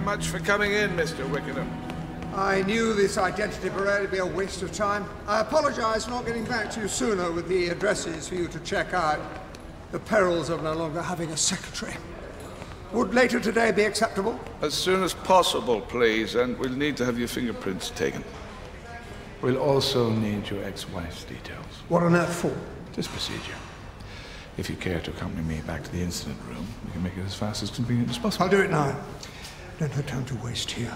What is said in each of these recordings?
much for coming in, Mr. Wickenham. I knew this identity parade would be a waste of time. I apologize for not getting back to you sooner with the addresses for you to check out. The perils of no longer having a secretary. Would later today be acceptable? As soon as possible, please, and we'll need to have your fingerprints taken. We'll also need your ex-wife's details. What on earth for? Just procedure. If you care to accompany me back to the incident room, we can make it as fast as convenient as possible. I'll do it now. Don't have time to waste here.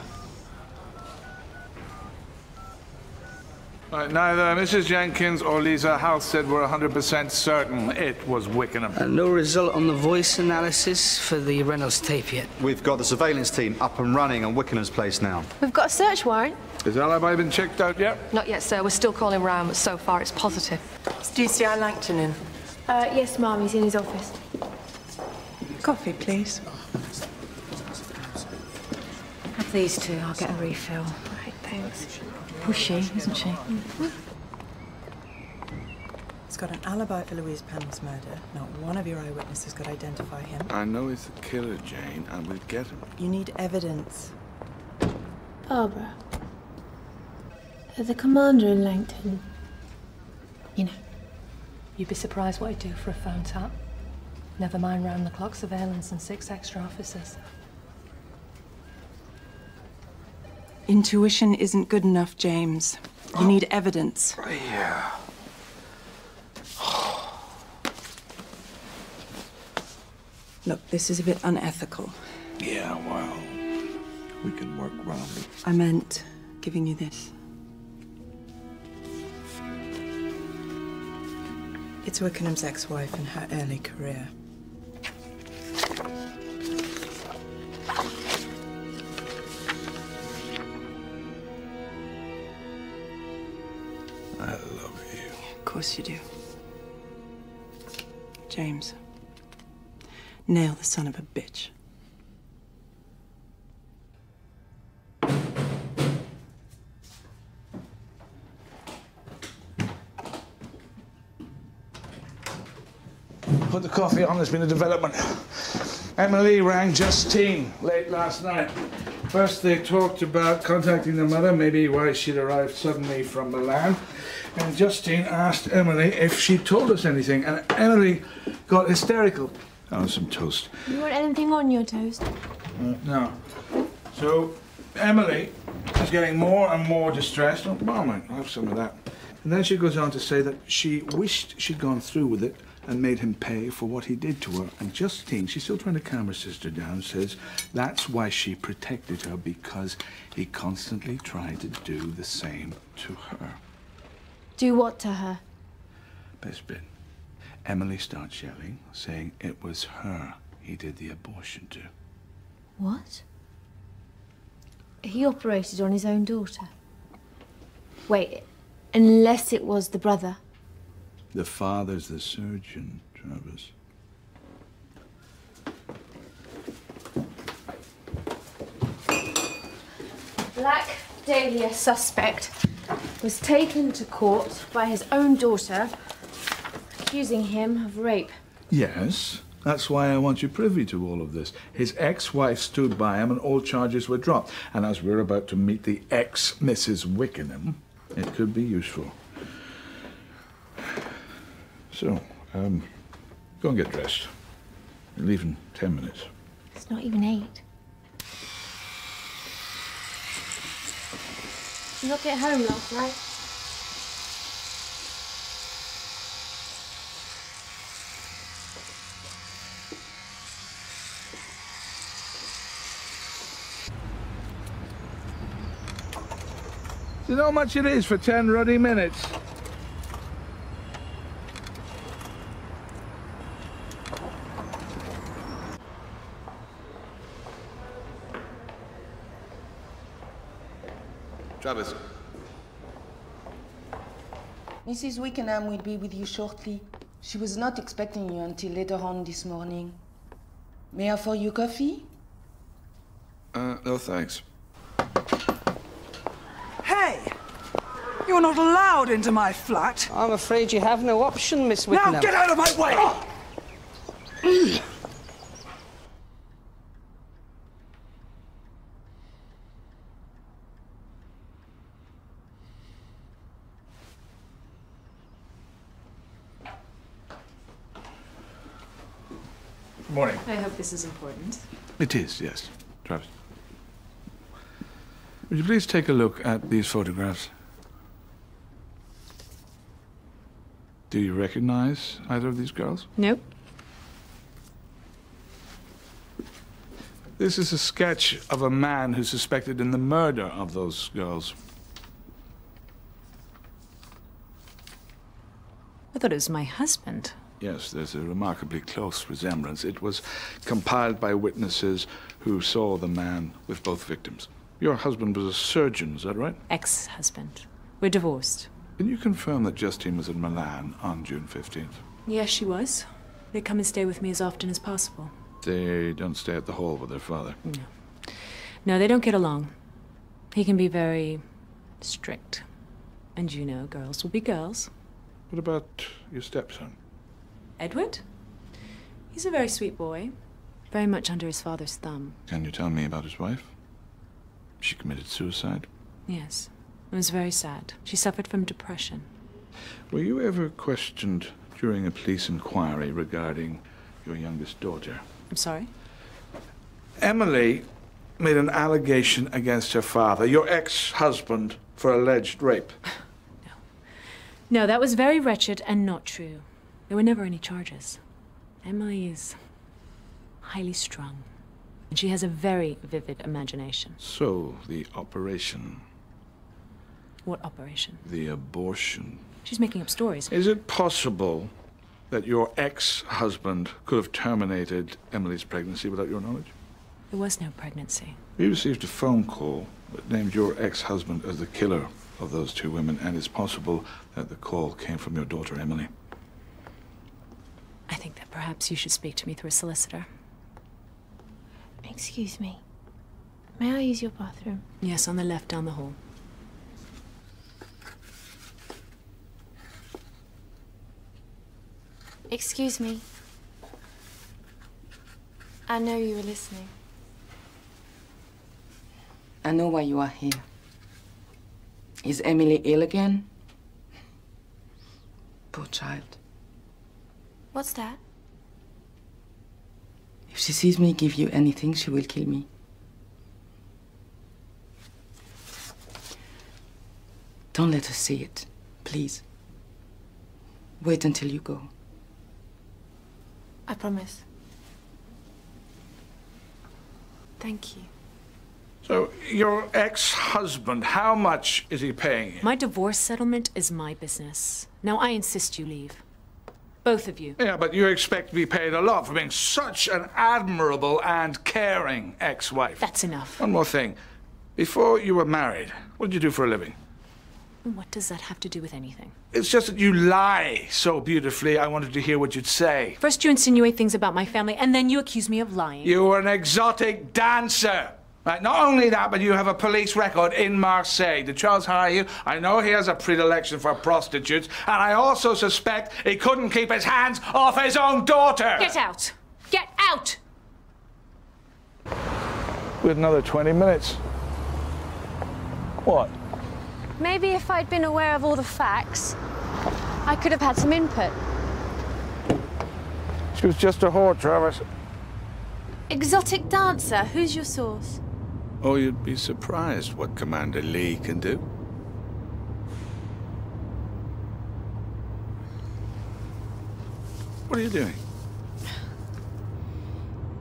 Right, neither Mrs. Jenkins or Lisa Halstead were 100% certain it was Wickenham. No result on the voice analysis for the Reynolds tape yet. We've got the surveillance team up and running on Wickenham's place now. We've got a search warrant. Has alibi been checked out yet? Not yet, sir. We're still calling round, but so far it's positive. Is DCI Langton in? Yes, Mum. He's in his office. Coffee, please. Have these two. I'll get a refill. Right, thanks. Pushy, isn't she? He's got an alibi for Louise Pam's murder. Not one of your eyewitnesses could identify him. I know he's the killer, Jane, and we'll get him. You need evidence. Barbara. The commander in Langton. You know. You'd be surprised what he'd do for a phone tap. Never mind round-the-clock surveillance and 6 extra officers. Intuition isn't good enough, James. You need evidence. Yeah. Look, this is a bit unethical. Yeah, well, we can work around it. I meant giving you this. It's Wickenham's ex-wife and her early career. I love you. Of course you do. James, nail the son of a bitch. Put the coffee on, there's been a development. Emily rang Justine late last night. First they talked about contacting the mother, maybe why she'd arrived suddenly from Milan. And Justine asked Emily if she'd told us anything, and Emily got hysterical. Oh, some toast. You want anything on your toast? No. So Emily is getting more and more distressed. Oh, Mom, I'll have some of that. And then she goes on to say that she wished she'd gone through with it and made him pay for what he did to her. And Justine, she's still trying to calm her sister down, says that's why she protected her, because he constantly tried to do the same to her. Do what to her? Best bit. Emily starts yelling, saying it was her he did the abortion to. What? He operated on his own daughter? Wait, unless it was the brother. The father's the surgeon, Travis. Black Dahlia suspect was taken to court by his own daughter, accusing him of rape. Yes, that's why I want you privy to all of this. His ex-wife stood by him and all charges were dropped. And as we're about to meet the ex-Mrs. Wickenham, it could be useful. So, go and get dressed. You'll leave in 10 minutes. It's not even 8. Did you not get home last night? Do you know how much it is for 10 ruddy minutes? Travis. Mrs. Wickenham will be with you shortly. She was not expecting you until later on this morning. May I offer you coffee? No thanks. Hey! You're not allowed into my flat. I'm afraid you have no option, Miss Wickenham. Now get out of my way! Oh. Morning. I hope this is important. It is, yes. Travis. Would you please take a look at these photographs? Do you recognize either of these girls? Nope. This is a sketch of a man who's suspected in the murder of those girls. I thought it was my husband. Yes, there's a remarkably close resemblance. It was compiled by witnesses who saw the man with both victims. Your husband was a surgeon, is that right? Ex-husband. We're divorced. Can you confirm that Justine was in Milan on June 15th? Yes, she was. They come and stay with me as often as possible. They don't stay at the hall with their father? No. No, they don't get along. He can be very strict. And you know, girls will be girls. What about your stepson? Edward? He's a very sweet boy. Very much under his father's thumb. Can you tell me about his wife? She committed suicide? Yes. It was very sad. She suffered from depression. Were you ever questioned during a police inquiry regarding your youngest daughter? I'm sorry? Emily made an allegation against her father, your ex-husband, for alleged rape. No, that was very wretched and not true. There were never any charges. Emily is highly strung. And she has a very vivid imagination. So, the operation... What operation? The abortion. She's making up stories. Is it possible that your ex-husband could have terminated Emily's pregnancy without your knowledge? There was no pregnancy. We received a phone call that named your ex-husband as the killer of those two women, and it's possible that the call came from your daughter, Emily. I think that perhaps you should speak to me through a solicitor. Excuse me. May I use your bathroom? Yes, on the left down the hall. Excuse me. I know you were listening. I know why you are here. Is Emily ill again? Poor child. What's that? If she sees me give you anything, she will kill me. Don't let her see it, please. Wait until you go. I promise. Thank you. So, your ex-husband, how much is he paying you? My divorce settlement is my business. Now I insist you leave. Both of you. Yeah, but you expect to be paid a lot for being such an admirable and caring ex-wife. That's enough. One more thing. Before you were married, what did you do for a living? What does that have to do with anything? It's just that you lie so beautifully, I wanted to hear what you'd say. First you insinuate things about my family, and then you accuse me of lying. You were an exotic dancer. Right, not only that, but you have a police record in Marseille. Did Charles hire you? I know he has a predilection for prostitutes, and I also suspect he couldn't keep his hands off his own daughter. Get out! Get out! We had another 20 minutes. What? Maybe if I'd been aware of all the facts, I could have had some input. She was just a whore, Travis. Exotic dancer, who's your source? Oh, you'd be surprised what Commander Lee can do. What are you doing?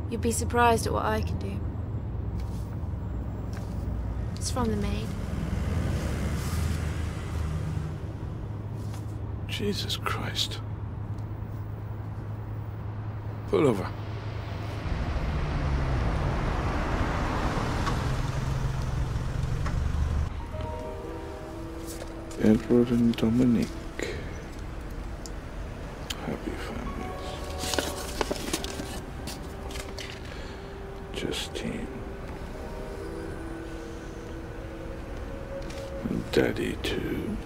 You'd be surprised at what I can do. It's from the maid. Jesus Christ. Pull over. Edward and Dominique. Happy families. Justine. And Daddy, too.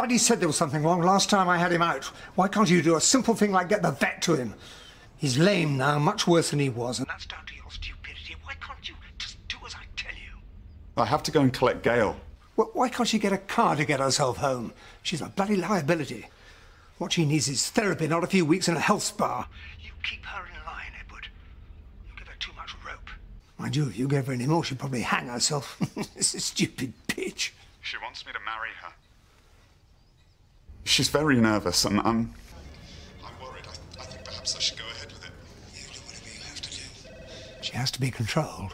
Buddy said there was something wrong last time I had him out. Why can't you do a simple thing like get the vet to him? He's lame now, much worse than he was, and that's down to your stupidity. Why can't you just do as I tell you? I have to go and collect Gail. Well, why can't she get a car to get herself home? She's a bloody liability. What she needs is therapy, not a few weeks in a health spa. You keep her in line, Edward. You give her too much rope. Mind you, if you gave her any more, she'd probably hang herself. This is stupid bitch. She wants me to marry her. She's very nervous, and I'm worried. I think perhaps I should go ahead with it. You do whatever you have to do. She has to be controlled.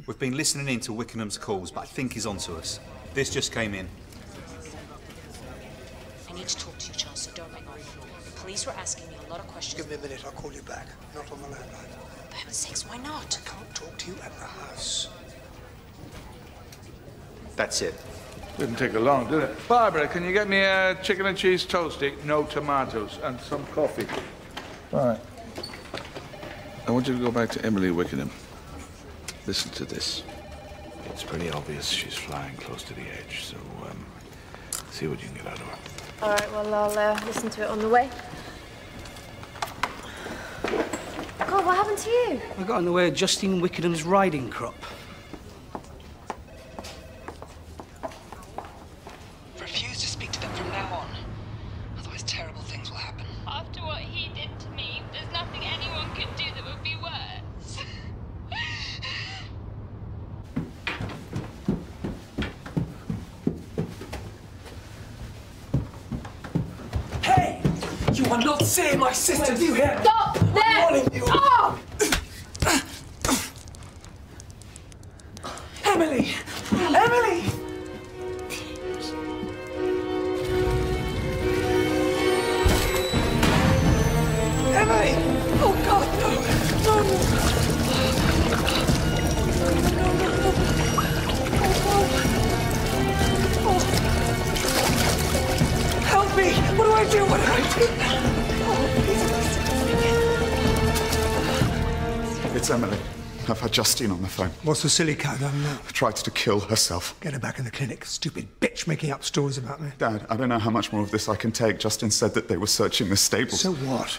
We've been listening in to Wickenham's calls, but I think he's onto us. This just came in. I need to talk to you, Charles, so don't ring off. The police were asking me a lot of questions. Give me a minute, I'll call you back. Not on the landline. For heaven's sakes, why not? I can't talk to you at the house. That's it. Didn't take long, did it? Barbara, can you get me a chicken and cheese toastie, no tomatoes, and some coffee? All right. I want you to go back to Emily Wickenham. Listen to this. It's pretty obvious she's flying close to the edge, so see what you can get out of her. All right, well, I'll listen to it on the way. God, what happened to you? I got in the way of Justine Wickenham's riding crop. Refuse to speak to them from now on. Otherwise, terrible things will happen. After what he did to me, there's nothing anyone could do that would be worse. Hey! You are not seeing my sister, do you hear? Stop there! I'm warning you. Stop! Emily! Emily! Emily! Oh, God, no! No, no! Help me! What do I do? What do I do? Oh, It's Emily. I've had Justine on the phone. What's the silly cow done now? Tried to kill herself. Get her back in the clinic. Stupid bitch making up stories about me. Dad, I don't know how much more of this I can take. Justine said that they were searching the stables. So what?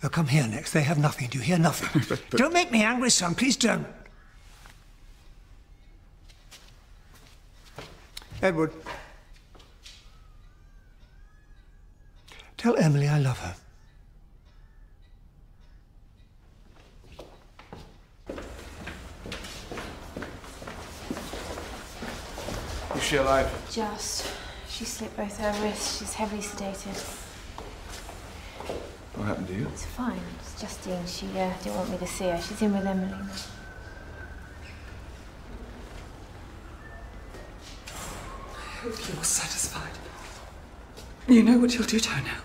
They'll come here next. They have nothing. Do you hear? Nothing. but... Don't make me angry, son. Please don't. Edward. Tell Emily I love her. Is she alive? Just. She slit both her wrists. She's heavily sedated. What happened to you? It's fine. It's Justine. She didn't want me to see her. She's in with Emily now. I hope you're satisfied. You know what you'll do to her now.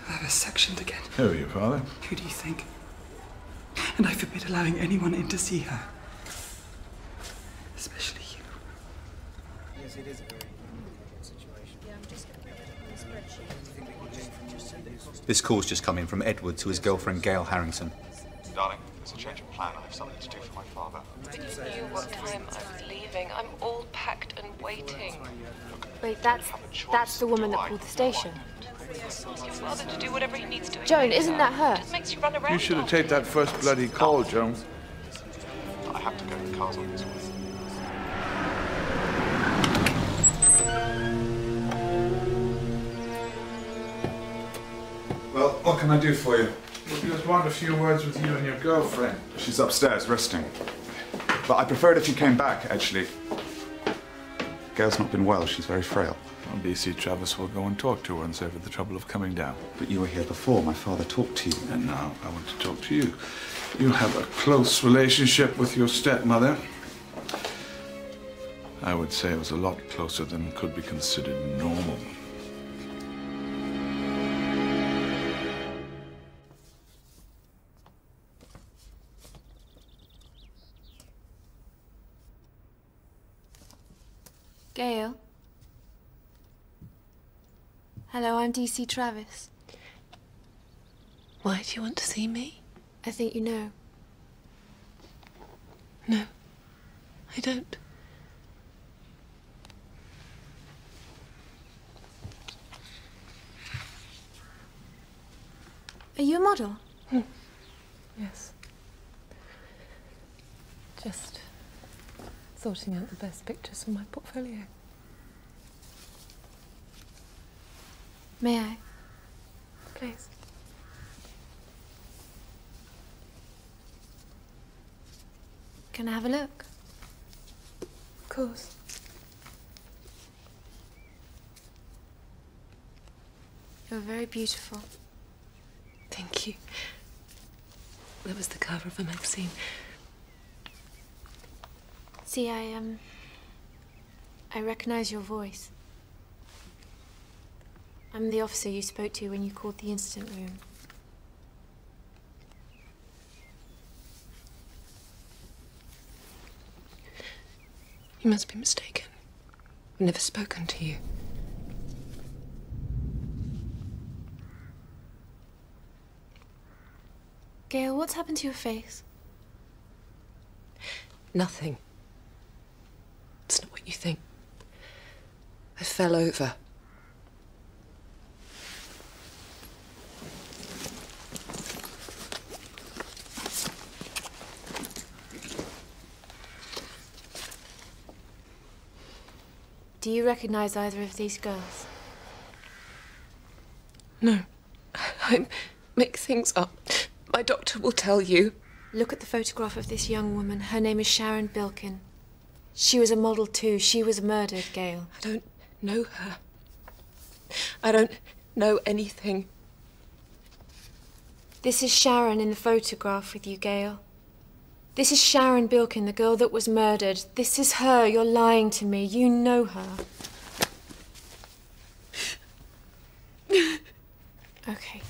Have her sectioned again. Who are you, Father? Who do you think? And I forbid allowing anyone in to see her. Especially you. Yes, it is a very complicated situation. Yeah, I'm just going to get it on the spreadsheet. This call's just come in from Edward to his girlfriend, Gail Harrington. Darling, there's a change of plan. I have something to do for my father. But you knew what time I was leaving. I'm all packed and waiting. Wait, that's the woman that called the station. Your father to do whatever he needs to. Joan, isn't that her? Just makes you run around. You should have taken that first bloody call, Joan. I have to go. The car's on its way. Well, what can I do for you? We just want a few words with you and your girlfriend. She's upstairs, resting. But I prefer it if you came back, actually. Gail's not been well. She's very frail. Well, DC Travis will go and talk to her and save her the trouble of coming down. But you were here before. My father talked to you. And now I want to talk to you. You have a close relationship with your stepmother. I would say it was a lot closer than could be considered normal. Gail? Hello, I'm DC Travis. Why do you want to see me? I think you know. No, I don't. Are you a model? Yes. Just sorting out the best pictures for my portfolio. May I? Please. Can I have a look? Of course. You're very beautiful. Thank you. That was the cover of a magazine. See, I recognize your voice. I'm the officer you spoke to when you called the incident room. You must be mistaken. I've never spoken to you. Gail, what's happened to your face? Nothing. It's not what you think. I fell over. Do you recognize either of these girls? No. I make things up. My doctor will tell you. Look at the photograph of this young woman. Her name is Sharon Bilkin. She was a model too. She was murdered, Gail. I don't know her. I don't know anything. This is Sharon in the photograph with you, Gail. This is Sharon Bilkin, the girl that was murdered. This is her. You're lying to me. You know her. Okay.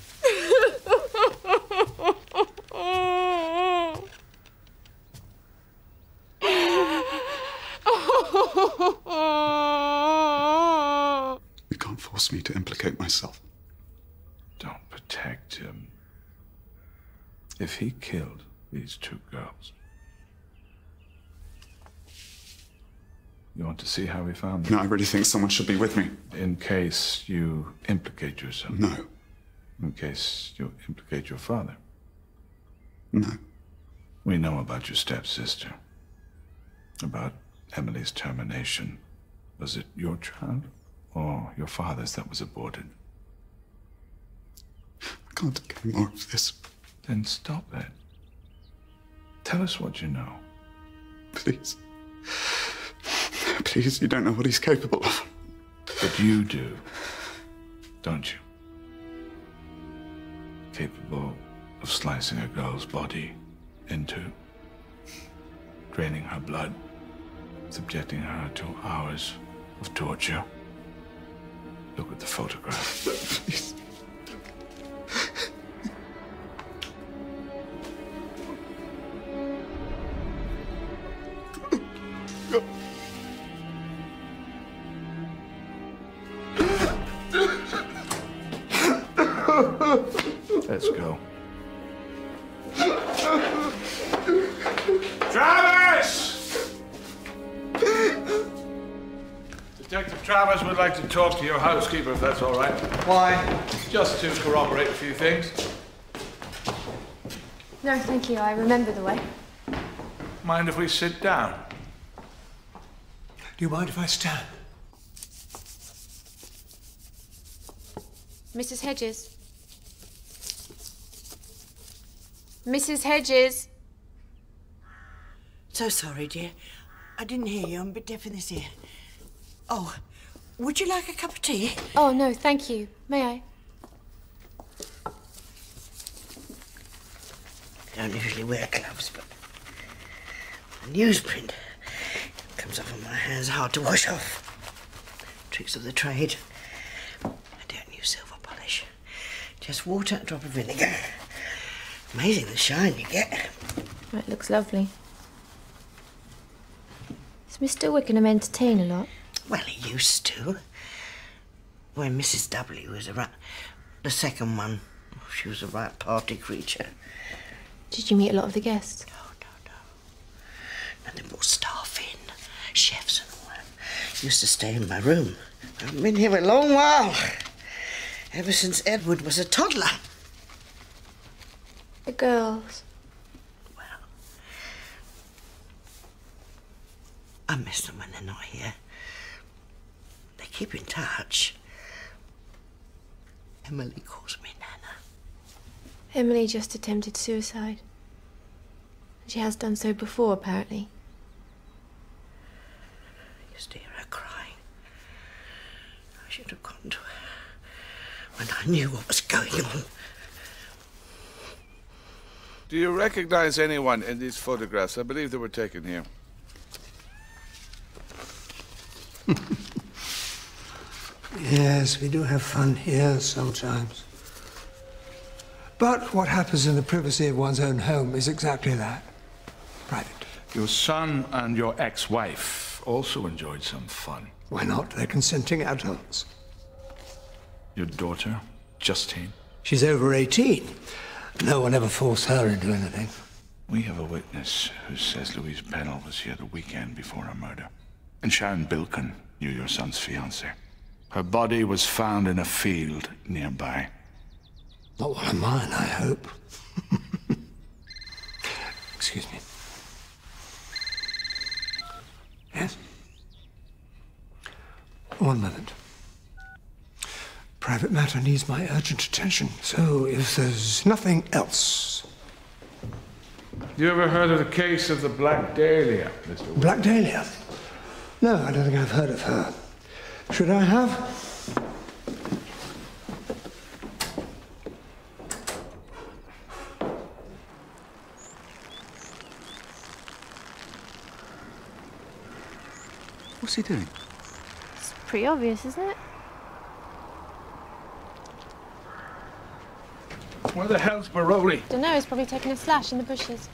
You can't force me to implicate myself. Don't protect him. If he killed these two girls, you want to see how he found them? No, I really think someone should be with me. In case you implicate yourself? No. In case you implicate your father? No. We know about your stepsister. About Emily's termination. Was it your child or your father's that was aborted? I can't take any more of this. Then stop it. Tell us what you know. Please. Please, you don't know what he's capable of. But you do, don't you? Capable of slicing a girl's body in two, draining her blood, subjecting her to hours of torture. Look at the photograph. Please. Let's go. Travis! Detective Travers would like to talk to your housekeeper, if that's all right. Why? Just to corroborate a few things. No, thank you. I remember the way. Mind if we sit down? Do you mind if I stand? Mrs. Hedges. Mrs. Hedges. So sorry, dear. I didn't hear you. I'm a bit deaf in this ear. Oh, would you like a cup of tea? Oh, no, thank you. May I? I don't usually wear gloves, but the newsprint comes off on my hands, hard to wash off. Tricks of the trade. I don't use silver polish. Just water, a drop of vinegar. Amazing the shine you get. It looks lovely. Does Mr. Wickenham entertain a lot? Well, he used to. When Mrs. W was around. The second one, she was a right party creature. Did you meet a lot of the guests? And they brought staff in, chefs and all that. Used to stay in my room. I've been here a long while. Ever since Edward was a toddler. The girls. I miss them when they're not here. They keep in touch. Emily calls me Nana. Emily just attempted suicide. She has done so before, apparently. I used to hear her crying. I should have gone to her when I knew what was going on. Do you recognize anyone in these photographs? I believe they were taken here. Yes, we do have fun here sometimes. But what happens in the privacy of one's own home is exactly that. Private. Your son and your ex-wife also enjoyed some fun. Why not? They're consenting adults. Your daughter, Justine? She's over 18. No one ever forced her into anything. We have a witness who says Louise Pennell was here the weekend before her murder. And Sharon Bilkin knew your son's fiancée. Her body was found in a field nearby. Not one of mine, I hope. Excuse me. Yes? One moment. Private matter needs my urgent attention, so if there's nothing else... You ever heard of the case of the Black Dahlia, Mr. Wilson? Black Dahlia? No, I don't think I've heard of her. Should I have? What's he doing? It's pretty obvious, isn't it? Where the hell's Baroli? Don't know, he's probably taken a slash in the bushes.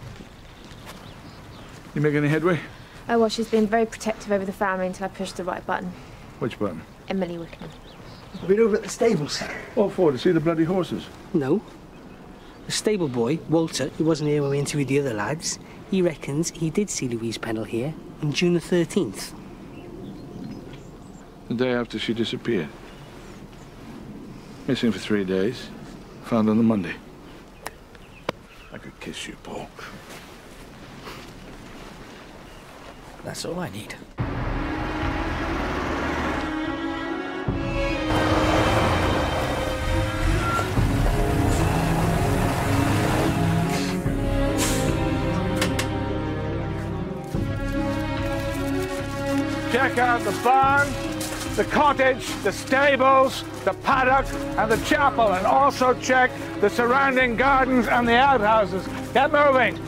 You make any headway? Oh, well, she's been very protective over the family until I pushed the right button. Which button? Emily Wickenham. I've been over at the stables. All for to see the bloody horses? No. The stable boy, Walter, who wasn't here when we interviewed the other lads, he reckons he did see Louise Pennell here on June the 13th. The day after she disappeared. Missing for 3 days. Found on the Monday. I could kiss you, Paul. That's all I need. Check out the barn, the cottage, the stables, the paddock, and the chapel, and also check the surrounding gardens and the outhouses. Get moving!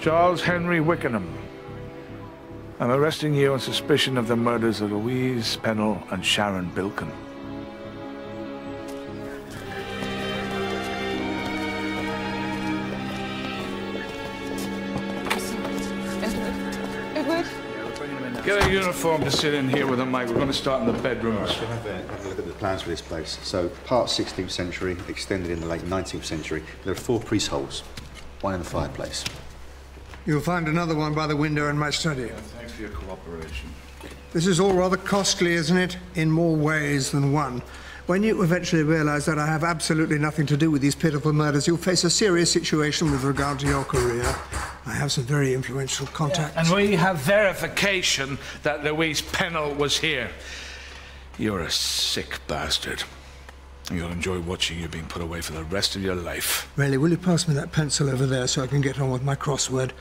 Charles Henry Wickenham. I'm arresting you on suspicion of the murders of Louise Pennell and Sharon Bilkin. Edward? Get a uniform to sit in here with a mic. We're going to start in the bedrooms. Have a look at the plans for this place. So, part 16th century, extended in the late 19th century. There are 4 priest holes, 1 in the fireplace. You'll find another one by the window in my study. Yeah, thanks for your cooperation. This is all rather costly, isn't it? In more ways than one. When you eventually realise that I have absolutely nothing to do with these pitiful murders, you'll face a serious situation with regard to your career. I have some very influential contacts. And we have verification that Louise Pennell was here. You're a sick bastard. You'll enjoy watching you being put away for the rest of your life. Really, will you pass me that pencil over there so I can get on with my crossword?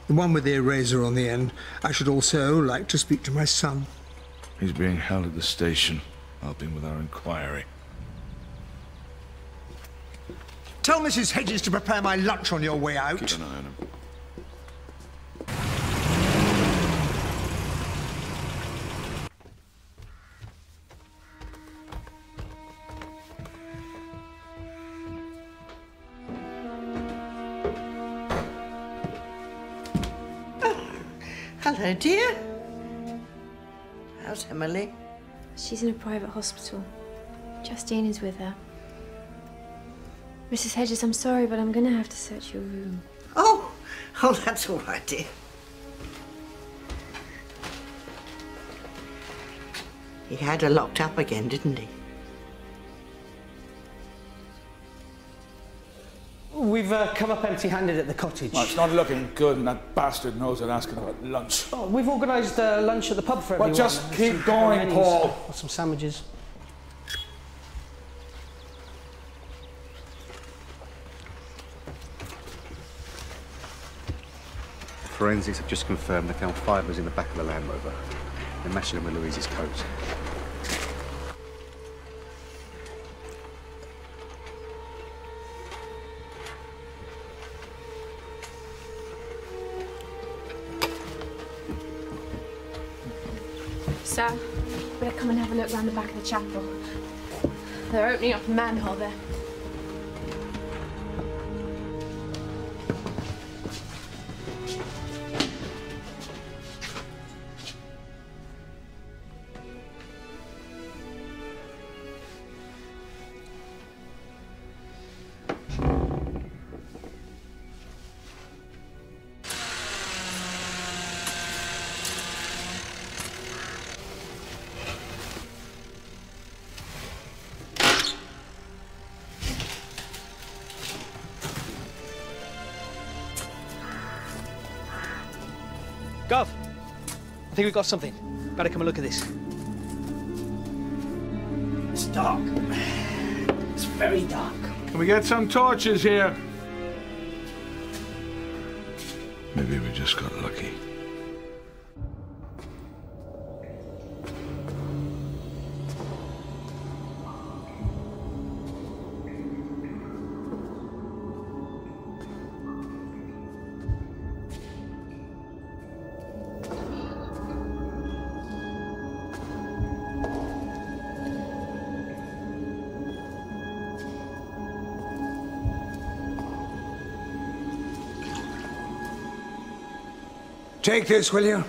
The one with the eraser on the end. I should also like to speak to my son. He's being held at the station, helping with our inquiry. Tell Mrs. Hedges to prepare my lunch on your way out. Keep an eye on him. Hello, dear. How's Emily? She's in a private hospital. Justine is with her. Mrs. Hedges, I'm sorry, but I'm gonna have to search your room. Oh, that's all right, dear. He had her locked up again, didn't he? We've come up empty-handed at the cottage. Well, it's not looking good, and that bastard knows it asking about lunch. Oh, we've organised lunch at the pub for everyone. Well, just keep Some going, menus, Paul. Some sandwiches. Forensics have just confirmed they found fibres in the back of the Land Rover. They're matching them with Louise's coat. Sir, better come and have a look round the back of the chapel. They're opening up a manhole there. Gov, I think we've got something. Better come and look at this. It's dark. It's very dark. Can we get some torches here? Maybe we just got lucky. Take this, will you?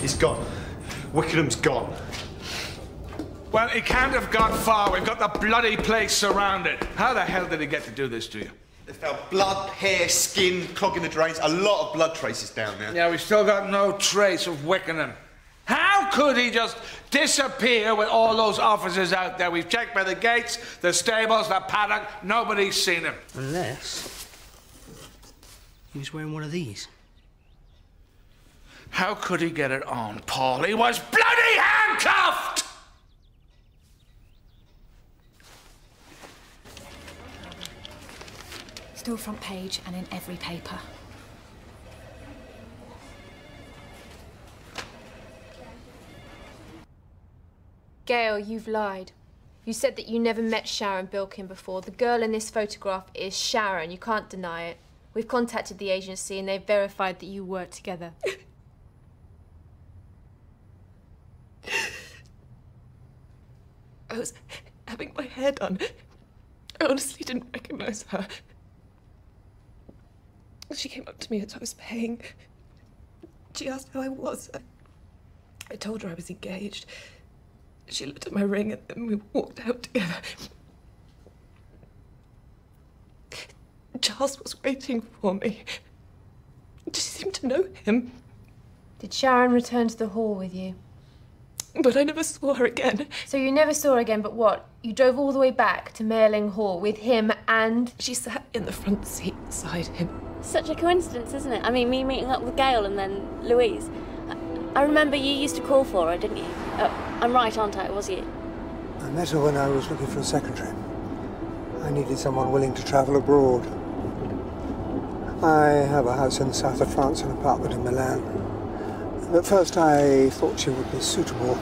He's gone. Wickenham's gone. Well, he can't have gone far. We've got the bloody place surrounded. How the hell did he get to do this to you? They found blood, hair, skin, clogging the drains. A lot of blood traces down there. Yeah, we've still got no trace of Wickenham. How could he just disappear with all those officers out there? We've checked by the gates, the stables, the paddock. Nobody's seen him. Unless he was wearing one of these. How could he get it on, Paul? He was bloody handcuffed! Still front page and in every paper. Gail, you've lied. You said that you never met Sharon Bilkin before. The girl in this photograph is Sharon. You can't deny it. We've contacted the agency and they've verified that you worked together. I was having my hair done. I honestly didn't recognise her. She came up to me as I was paying. She asked how I was. I told her I was engaged. She looked at my ring and then we walked out together. Charles was waiting for me. She seemed to know him. Did Sharon return to the hall with you? But I never saw her again. So you never saw her again, but what? You drove all the way back to Mayling Hall with him and... She sat in the front seat beside him. Such a coincidence, isn't it? I mean, me meeting up with Gail and then Louise. I remember you used to call for her, didn't you? I'm right, aren't I? It was you. I met her when I was looking for a secretary. I needed someone willing to travel abroad. I have a house in the south of France and an apartment in Milan. At first I thought she would be suitable.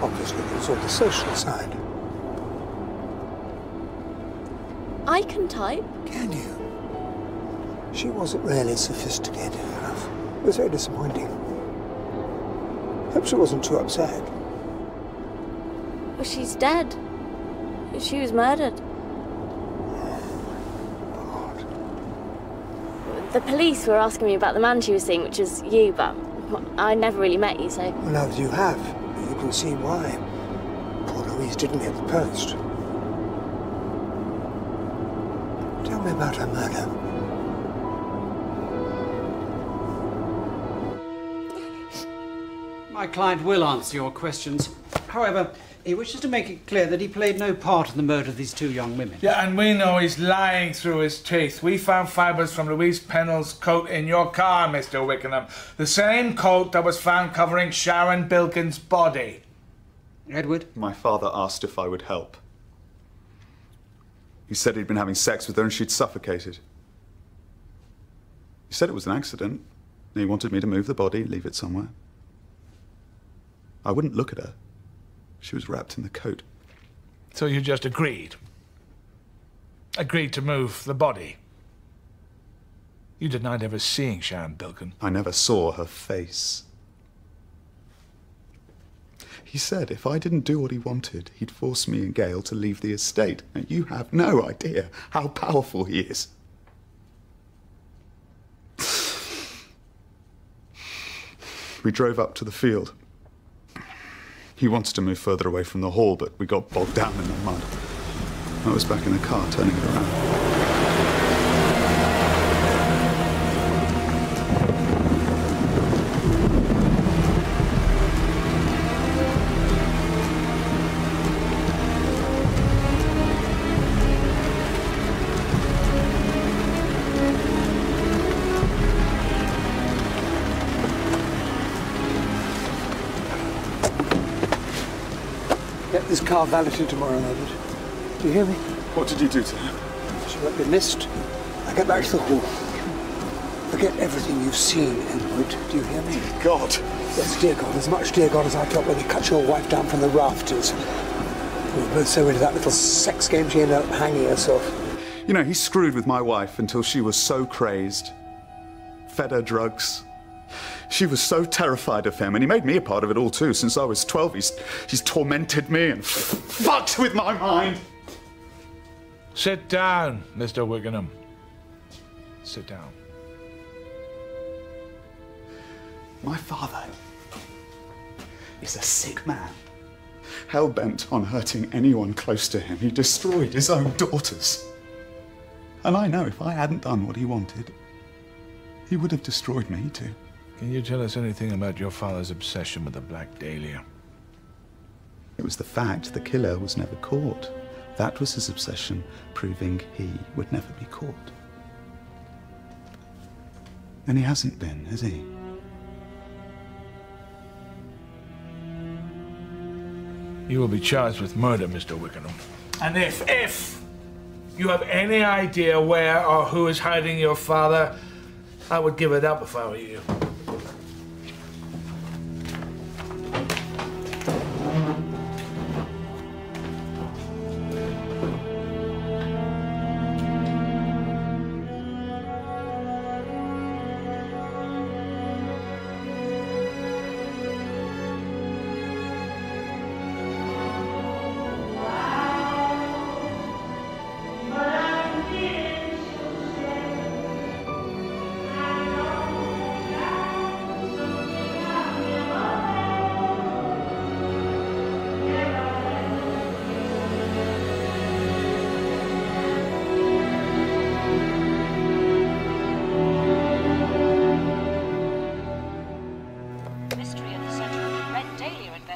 Obviously there was all the social side. I can type. Can you? She wasn't really sophisticated enough. It was very disappointing. Hope she wasn't too upset. Well, she's dead. She was murdered. The police were asking me about the man she was seeing, which is you, but I never really met you, so... Well, now that you have, you can see why. Poor Louise didn't get the post. Tell me about her murder. My client will answer your questions. However, he wishes to make it clear that he played no part in the murder of these two young women. Yeah, and we know he's lying through his teeth. We found fibres from Louise Pennell's coat in your car, Mr. Wickenham. The same coat that was found covering Sharon Bilkin's body. Edward? My father asked if I would help. He said he'd been having sex with her and she'd suffocated. He said it was an accident. He wanted me to move the body, leave it somewhere. I wouldn't look at her. She was wrapped in the coat. So you just agreed? Agreed to move the body? You denied ever seeing Sharon Bilkin. I never saw her face. He said if I didn't do what he wanted, he'd force me and Gail to leave the estate. And you have no idea how powerful he is. We drove up to the field. He wanted to move further away from the hall, but we got bogged down in the mud. I was back in the car, turning it around. Get this car valeted tomorrow, Edward. Do you hear me? What did you do to her? She won't be missed. I get back to the hall. Forget everything you've seen, Edward. Do you hear me? God. Yes, dear God. As much dear God as I felt when you cut your wife down from the rafters. We were both so into that little sex game she ended up hanging herself. You know, he screwed with my wife until she was so crazed. Fed her drugs. She was so terrified of him, and he made me a part of it all too. Since I was 12, he's tormented me and fucked with my mind. Sit down, Mr. Wickenham. Sit down. My father is a sick man. Hell-bent on hurting anyone close to him. He destroyed his own daughters. And I know if I hadn't done what he wanted, he would have destroyed me too. Can you tell us anything about your father's obsession with the Black Dahlia? It was the fact the killer was never caught. That was his obsession, proving he would never be caught. And he hasn't been, has he? You will be charged with murder, Mr. Wickenham. And if you have any idea where or who is hiding your father, I would give it up if I were you.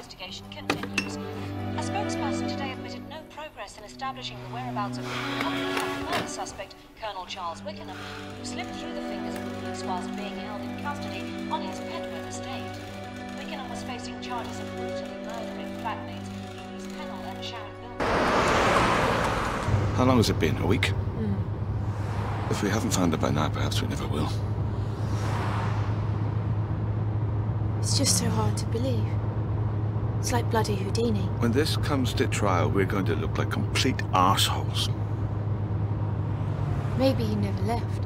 investigation continues. A spokesperson today admitted no progress in establishing the whereabouts of the copycat murder suspect, Colonel Charles Wickenham, who slipped through the fingers of police whilst being held in custody on his Penrith estate. Wickenham was facing charges of brutally murdering flatmates Louise Pennell and Sharon Bilton. How long has it been? A week? If we haven't found her by now, perhaps we never will. It's just so hard to believe. It's like bloody Houdini. When this comes to trial, we're going to look like complete arseholes. Maybe he never left.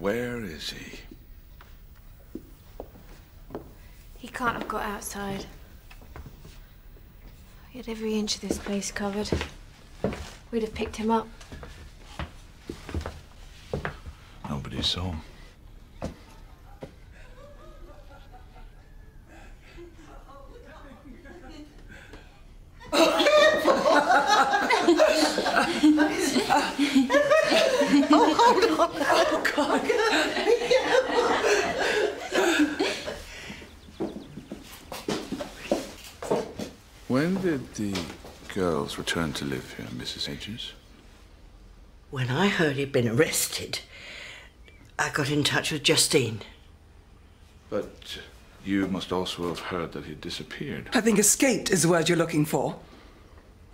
Where is he? He can't have got outside. He had every inch of this place covered. We'd have picked him up. Nobody saw him. Oh, hold on. Oh, God. When did the girls return to live here, Mrs. Hedges? When I heard he'd been arrested, I got in touch with Justine. But you must also have heard that he disappeared. I think escaped is the word you're looking for.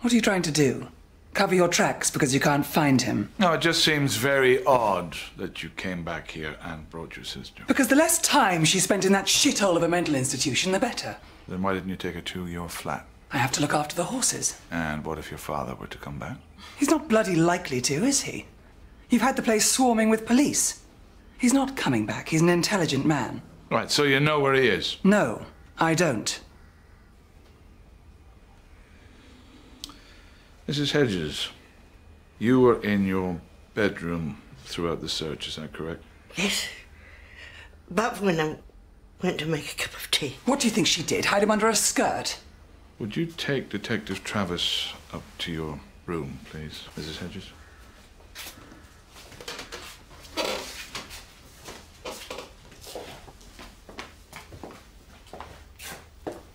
What are you trying to do? Cover your tracks because you can't find him? No, it just seems very odd that you came back here and brought your sister. Because the less time she spent in that shithole of a mental institution, the better. Then why didn't you take her to your flat? I have to look after the horses. And what if your father were to come back? He's not bloody likely to, is he? You've had the place swarming with police. He's not coming back. He's an intelligent man. Right, so you know where he is? No, I don't. Mrs. Hedges, you were in your bedroom throughout the search, is that correct? Yes. But when I went to make a cup of tea. What do you think she did? Hide him under a skirt? Would you take Detective Travis up to your room, please, Mrs. Hedges?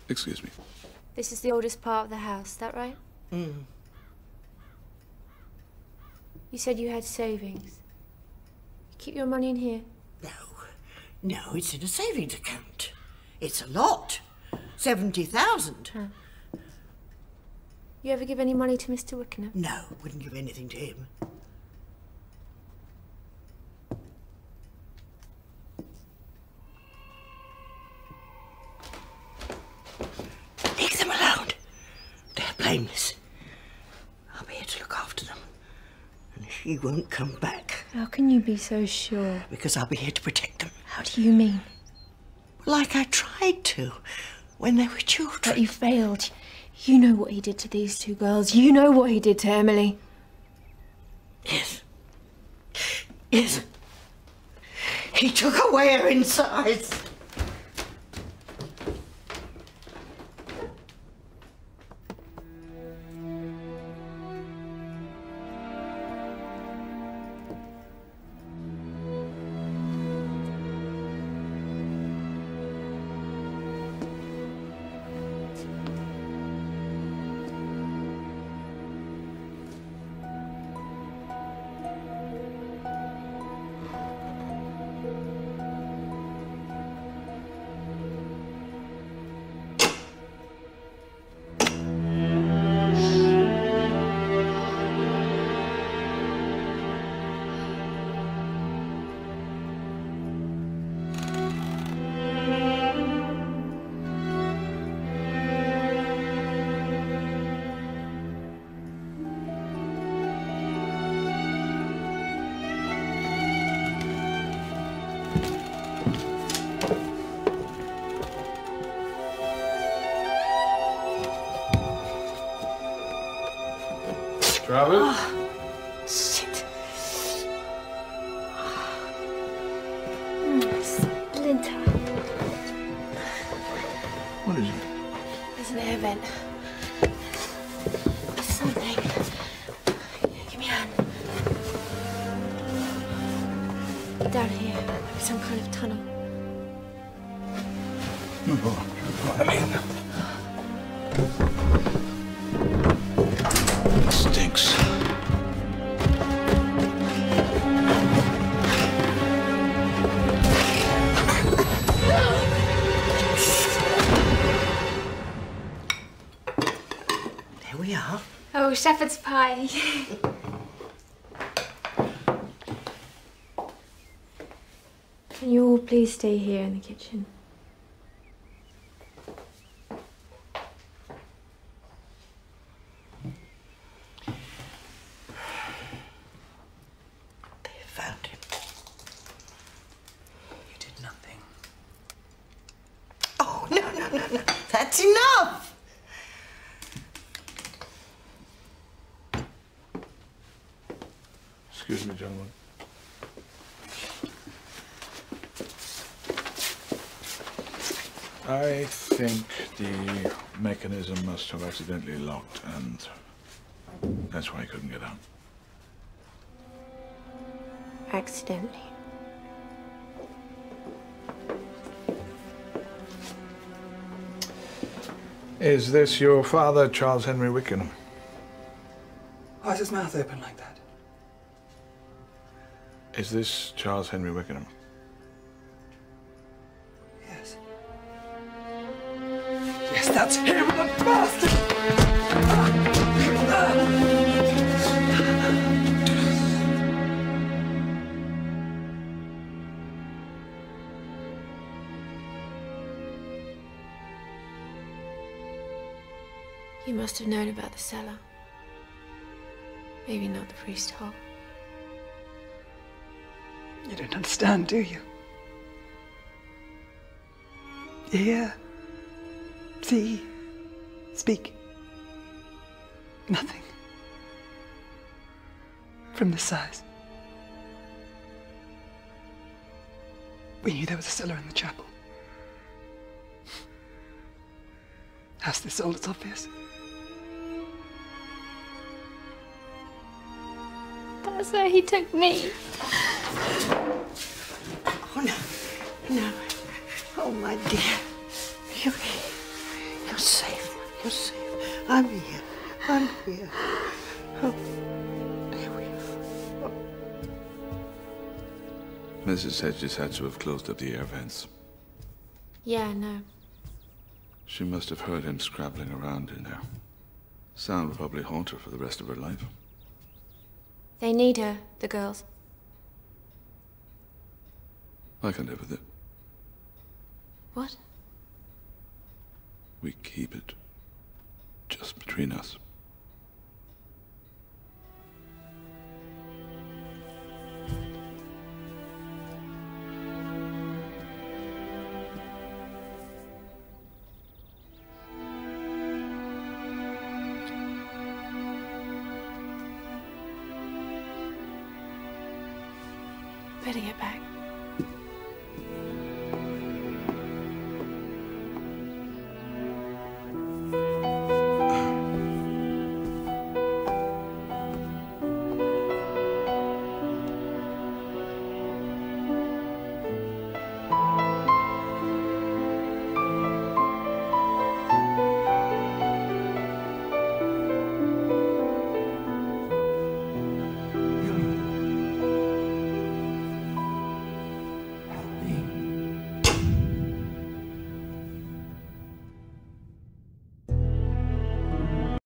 Excuse me. This is the oldest part of the house, is that right? Mm. You said you had savings. You keep your money in here? No, it's in a savings account. It's a lot. 70,000. Huh. You ever give any money to Mr. Wickenham? No, wouldn't give anything to him. Leave them alone. They're blameless. I'll be here to look after them. And she won't come back. How can you be so sure? Because I'll be here to protect them. How do you mean? Like I tried to when they were children. But you failed. You know what he did to these two girls. You know what he did to Emily. Yes. Yes. He took away her insides. Travis? Oh, shit. Splinter. What is it? There's an air vent. There's something. Give me a hand. Down here. Maybe some kind of tunnel. It stinks. There we are. Oh, shepherd's pie. Can you all please stay here in the kitchen? They found him. You did nothing. Oh, no. That's enough! Excuse me, gentlemen. I think the mechanism must have accidentally locked, and that's why he couldn't get out. Accidentally. Is this your father, Charles Henry Wickenham? Why is his mouth open like that? Is this Charles Henry Wickenham? Yes. Yes, that's him, the bastard! You must have known about the cellar. Maybe not the priest hole. You don't understand, do you? You hear? See? Speak? Nothing. From this size. We knew there was a cellar in the chapel. How's this all? It's obvious. That's where he took me. Oh, no. No. Oh, my dear. You're safe. You're safe. I'm here. I'm here. Oh, there we are. Mrs. Hedges had to have closed up the air vents. Yeah, no. She must have heard him scrabbling around in there. Sound will probably haunt her for the rest of her life. They need her, the girls. I can live with it. What? We keep it just between us. Better get back.